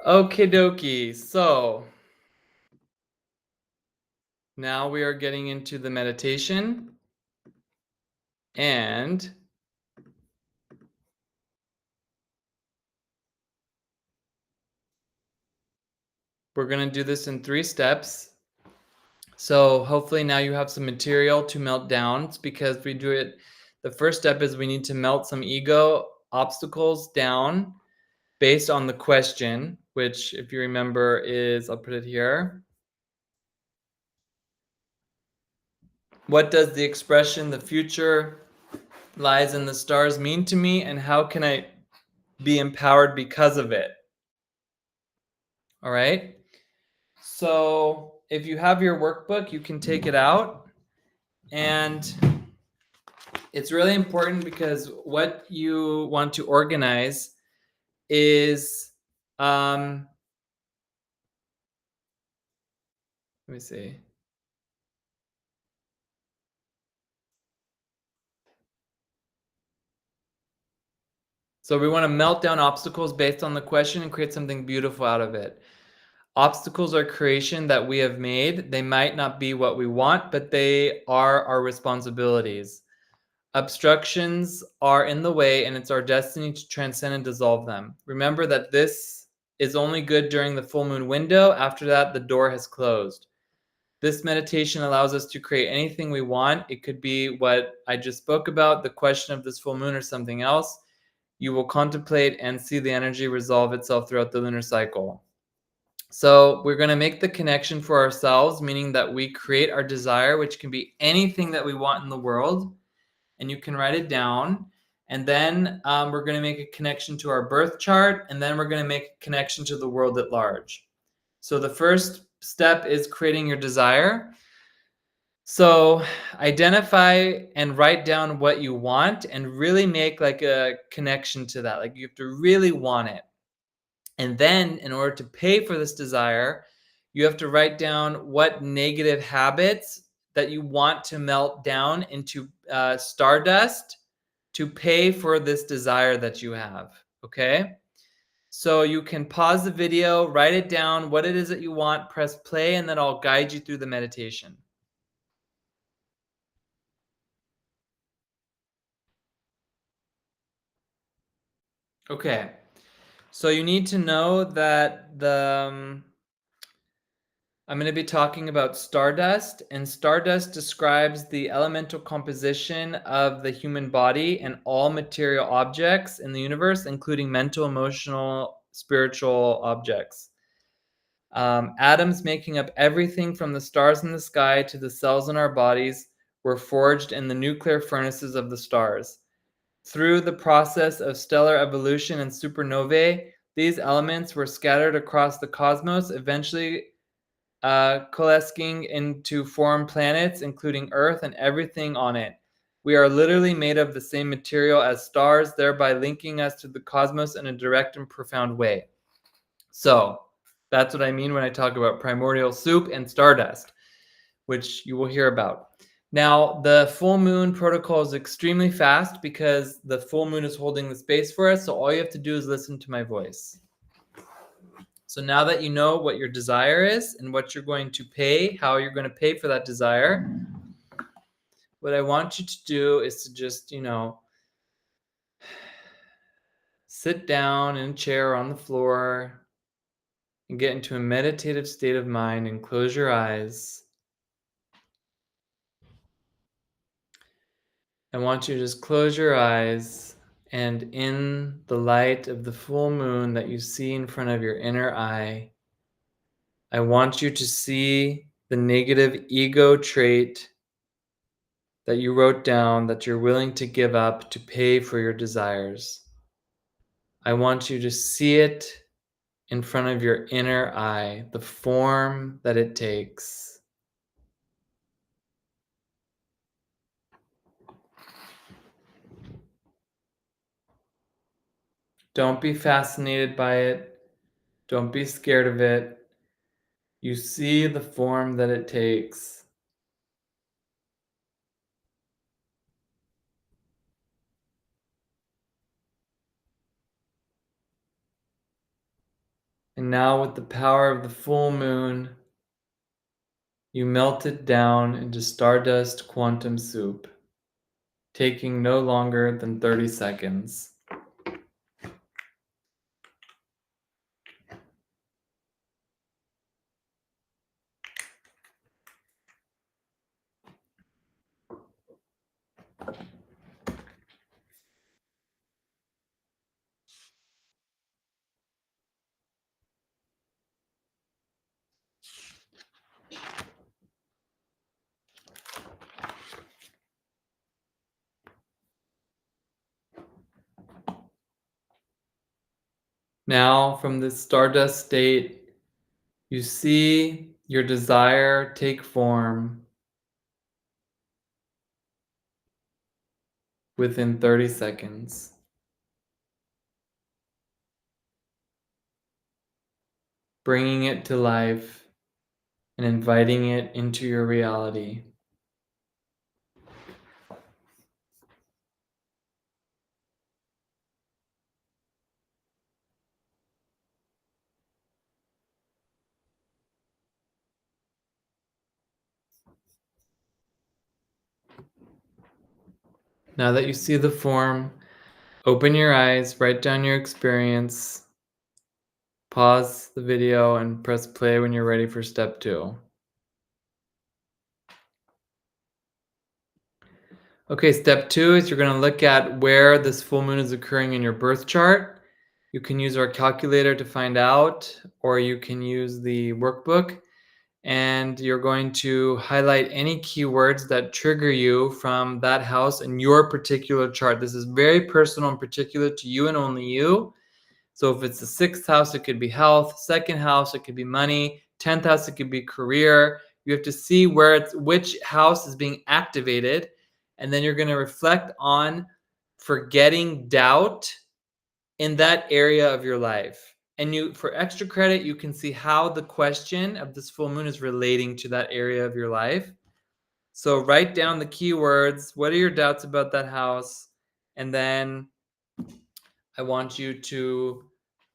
Okie dokie. So now we are getting into the meditation, and we're going to do this in 3 steps. So hopefully now you have some material to melt down. It's because we do it. The first step is we need to melt some ego obstacles down based on the question, which, if you remember, is, I'll put it here. What does the expression "the future lies in the stars" mean to me, and how can I be empowered because of it? All right. So if you have your workbook, you can take it out. And it's really important because what you want to organize is, let me see. So we want to melt down obstacles based on the question and create something beautiful out of it. Obstacles are creation that we have made. They might not be what we want, but they are our responsibilities. Obstructions are in the way, and it's our destiny to transcend and dissolve them. Remember that this is only good during the full moon window. After that, the door has closed. This meditation allows us to create anything we want. It could be what I just spoke about, the question of this full moon, or something else. You will contemplate and see the energy resolve itself throughout the lunar cycle. So we're going to make the connection for ourselves, meaning that we create our desire, which can be anything that we want in the world, and you can write it down. And then we're going to make a connection to our birth chart, and then we're going to make a connection to the world at large. So the first step is creating your desire. So identify and write down what you want and really make like a connection to that. Like you have to really want it. And then in order to pay for this desire, you have to write down what negative habits that you want to melt down into stardust to pay for this desire that you have. Okay? So you can pause the video, write it down, what it is that you want, press play, and then I'll guide you through the meditation. Okay. So you need to know that I'm going to be talking about stardust, and stardust describes the elemental composition of the human body and all material objects in the universe, including mental, emotional, spiritual objects. Atoms making up everything from the stars in the sky to the cells in our bodies were forged in the nuclear furnaces of the stars. Through the process of stellar evolution and supernovae, these elements were scattered across the cosmos, eventually coalescing into form planets, including Earth and everything on it. We are literally made of the same material as stars, thereby linking us to the cosmos in a direct and profound way. So that's what I mean when I talk about primordial soup and stardust, which you will hear about. Now, the full moon protocol is extremely fast because the full moon is holding the space for us. So all you have to do is listen to my voice. So now that you know what your desire is and what you're going to pay, how you're going to pay for that desire, what I want you to do is to just, sit down in a chair or on the floor and get into a meditative state of mind and close your eyes. I want you to just close your eyes, and in the light of the full moon that you see in front of your inner eye, I want you to see the negative ego trait that you wrote down that you're willing to give up to pay for your desires. I want you to see it in front of your inner eye, the form that it takes. Don't be fascinated by it. Don't be scared of it. You see the form that it takes. And now, with the power of the full moon, you melt it down into stardust quantum soup, taking no longer than 30 seconds. Now, from this stardust state, you see your desire take form within 30 seconds, bringing it to life and inviting it into your reality. Now that you see the form, open your eyes, write down your experience, pause the video, and press play when you're ready for step 2. Okay, step 2 is you're going to look at where this full moon is occurring in your birth chart. You can use our calculator to find out, or you can use the workbook. And you're going to highlight any keywords that trigger you from that house in your particular chart. This is very personal and particular to you and only you. So if it's the 6th house, it could be health. 2nd house, it could be money. 10th house, it could be career. You have to see which house is being activated. And then you're going to reflect on forgetting doubt in that area of your life. And you, for extra credit, you can see how the question of this full moon is relating to that area of your life. So write down the keywords. What are your doubts about that house? And then I want you to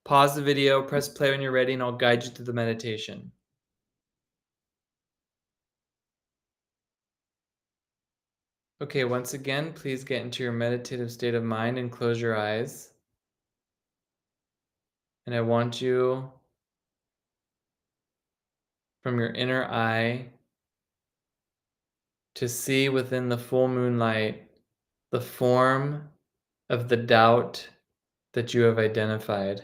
pause the video, press play when you're ready, and I'll guide you through the meditation. Okay, once again, please get into your meditative state of mind and close your eyes. And I want you, from your inner eye, to see within the full moonlight the form of the doubt that you have identified.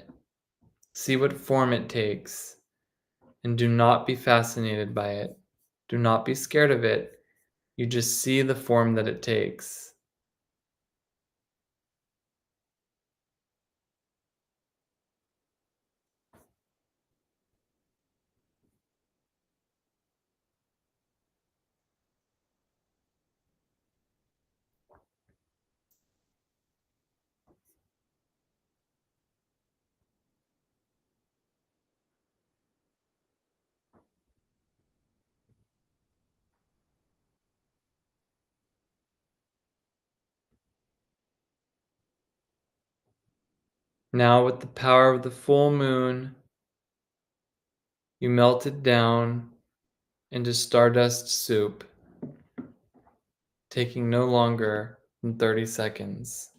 See what form it takes, and do not be fascinated by it. Do not be scared of it. You just see the form that it takes. Now, with the power of the full moon, you melt it down into stardust soup, taking no longer than 30 seconds.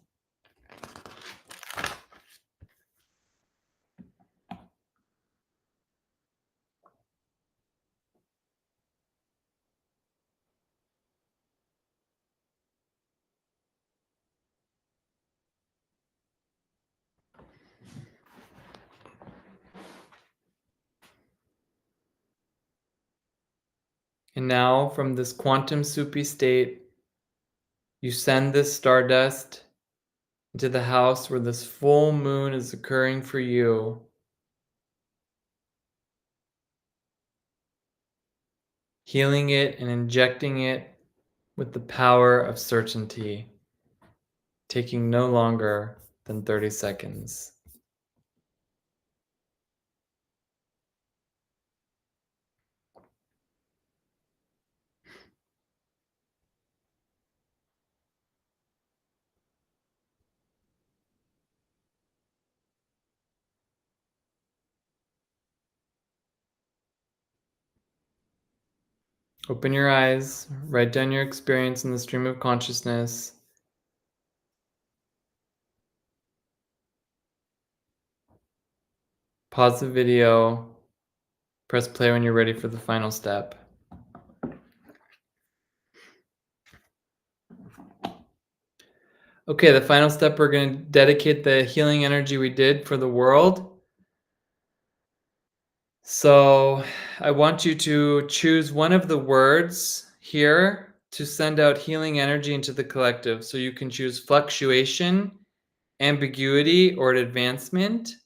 And now, from this quantum soupy state, you send this stardust into the house where this full moon is occurring for you, healing it and injecting it with the power of certainty, taking no longer than 30 seconds. Open your eyes, write down your experience in the stream of consciousness. Pause the video, press play when you're ready for the final step. Okay, the final step, we're going to dedicate the healing energy we did for the world. So I want you to choose one of the words here to send out healing energy into the collective. So you can choose fluctuation, ambiguity, or advancement.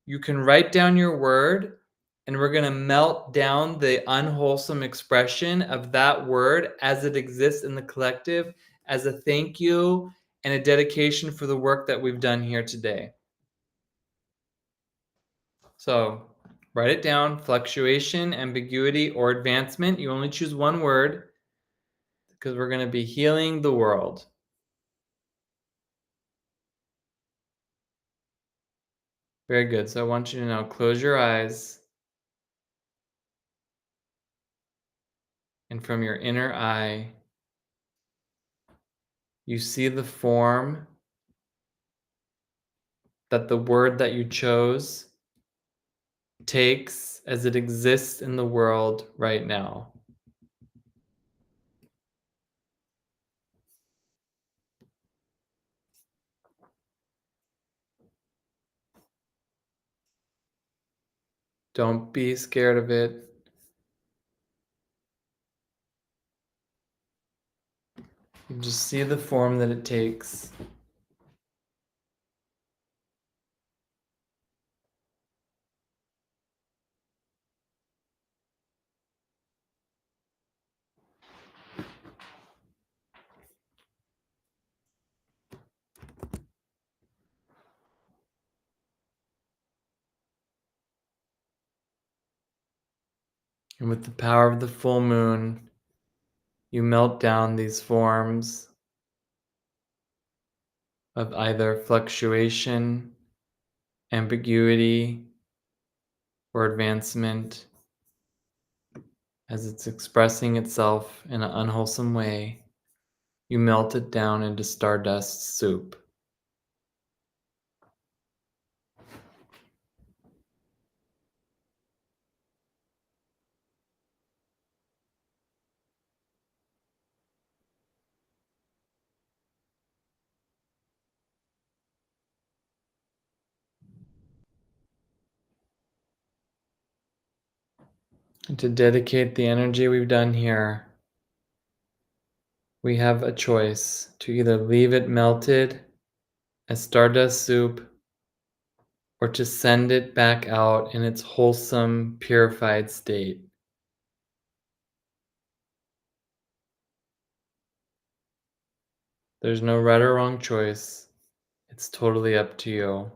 You can write down your word, and we're going to melt down the unwholesome expression of that word as it exists in the collective as a thank you and a dedication for the work that we've done here today. So write it down: fluctuation, ambiguity, or advancement. You only choose one word because we're going to be healing the world. Very good. So I want you to now close your eyes, and from your inner eye, you see the form that the word that you chose takes as it exists in the world right now. Don't be scared of it. You just see the form that it takes. And with the power of the full moon, you melt down these forms of either fluctuation, ambiguity, or advancement as it's expressing itself in an unwholesome way. You melt it down into stardust soup. And to dedicate the energy we've done here, we have a choice to either leave it melted as stardust soup or to send it back out in its wholesome, purified state. There's no right or wrong choice. It's totally up to you.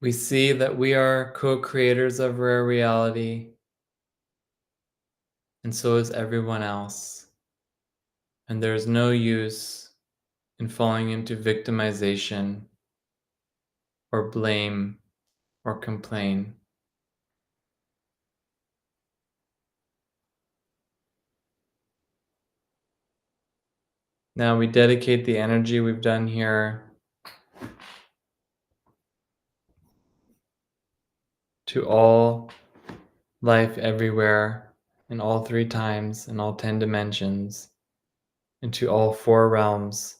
We see that we are co-creators of rare reality, and so is everyone else. And there is no use in falling into victimization or blame or complain. Now we dedicate the energy we've done here to all life everywhere, in all 3 times, in all 10 dimensions, into all 4 realms,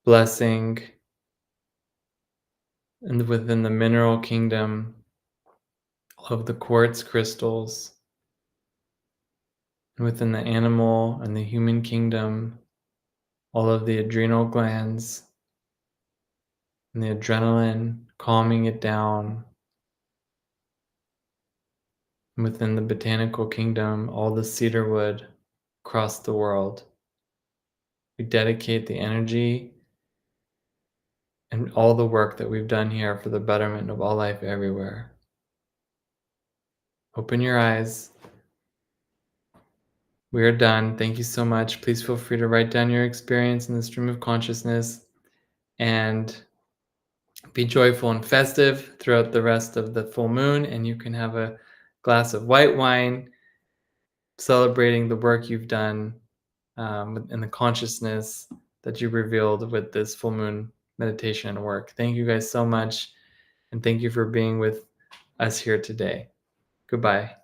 blessing, and within the mineral kingdom of the quartz crystals, and within the animal and the human kingdom, all of the adrenal glands and the adrenaline, calming it down. And within the botanical kingdom, all the cedarwood across the world. We dedicate the energy and all the work that we've done here for the betterment of all life everywhere. Open your eyes. We are done. Thank you so much. Please feel free to write down your experience in the stream of consciousness and be joyful and festive throughout the rest of the full moon. And you can have a glass of white wine celebrating the work you've done and the consciousness that you revealed with this full moon meditation and work. Thank you guys so much. And thank you for being with us here today. Goodbye.